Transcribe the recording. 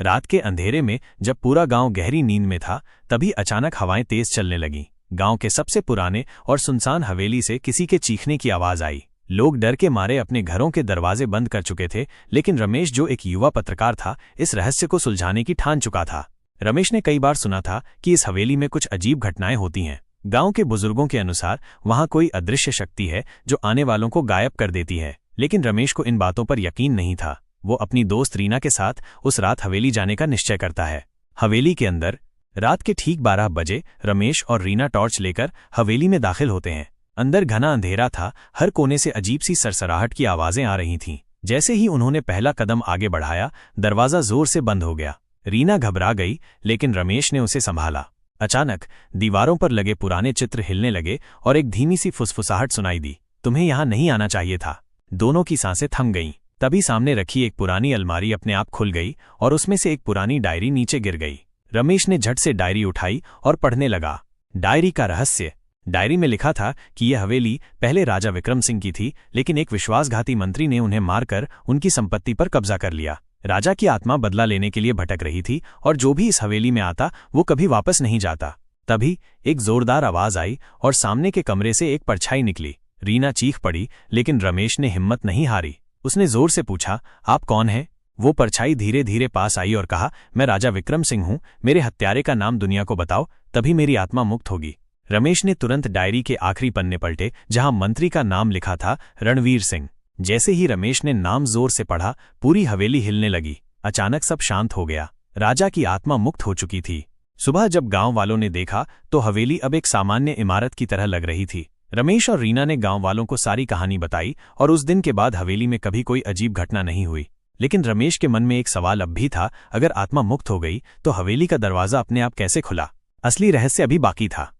रात के अंधेरे में जब पूरा गांव गहरी नींद में था, तभी अचानक हवाएं तेज चलने लगीं। गांव के सबसे पुराने और सुनसान हवेली से किसी के चीखने की आवाज आई। लोग डर के मारे अपने घरों के दरवाजे बंद कर चुके थे, लेकिन रमेश, जो एक युवा पत्रकार था, इस रहस्य को सुलझाने की ठान चुका था। रमेश ने कई बार सुना था कि इस हवेली में कुछ अजीब घटनाएं होती हैं। गांव के बुजुर्गों के अनुसार वहां कोई अदृश्य शक्ति है जो आने वालों को गायब कर देती है। लेकिन रमेश को इन बातों पर यकीन नहीं था। वो अपनी दोस्त रीना के साथ उस रात हवेली जाने का निश्चय करता है। हवेली के अंदर रात के ठीक 12 बजे रमेश और रीना टॉर्च लेकर हवेली में दाखिल होते हैं। अंदर घना अंधेरा था, हर कोने से अजीब सी सरसराहट की आवाजें आ रही थीं। जैसे ही उन्होंने पहला कदम आगे बढ़ाया, दरवाजा जोर से बंद हो गया। रीना घबरा गई, लेकिन रमेश ने उसे संभाला। अचानक दीवारों पर लगे पुराने चित्र हिलने लगे और एक धीमी सी फुसफुसाहट सुनाई दी। तुम्हें यहां नहीं आना चाहिए था। दोनों की सांसें थम गईं। तभी सामने रखी एक पुरानी अलमारी अपने आप खुल गई और उसमें से एक पुरानी डायरी नीचे गिर गई। रमेश ने झट से डायरी उठाई और पढ़ने लगा। डायरी का रहस्य। डायरी में लिखा था कि यह हवेली पहले राजा विक्रम सिंह की थी, लेकिन एक विश्वासघाती मंत्री ने उन्हें मारकर उनकी संपत्ति पर कब्जा कर लिया। राजा की आत्मा बदला लेने के लिए भटक रही थी और जो भी इस हवेली में आता वो कभी वापस नहीं जाता। तभी एक जोरदार आवाज आई और सामने के कमरे से एक परछाई निकली। रीना चीख पड़ी, लेकिन रमेश ने हिम्मत नहीं हारी। उसने जोर से पूछा, आप कौन हैं? वो परछाई धीरे धीरे पास आई और कहा, मैं राजा विक्रम सिंह हूं। मेरे हत्यारे का नाम दुनिया को बताओ, तभी मेरी आत्मा मुक्त होगी। रमेश ने तुरंत डायरी के आखिरी पन्ने पलटे, जहां मंत्री का नाम लिखा था, रणवीर सिंह। जैसे ही रमेश ने नाम जोर से पढ़ा, पूरी हवेली हिलने लगी। अचानक सब शांत हो गया। राजा की आत्मा मुक्त हो चुकी थी। सुबह जब गांव वालों ने देखा तो हवेली अब एक सामान्य इमारत की तरह लग रही थी। रमेश और रीना ने गांव वालों को सारी कहानी बताई और उस दिन के बाद हवेली में कभी कोई अजीब घटना नहीं हुई। लेकिन रमेश के मन में एक सवाल अब भी था, अगर आत्मा मुक्त हो गई तो हवेली का दरवाजा अपने आप कैसे खुला? असली रहस्य अभी बाकी था।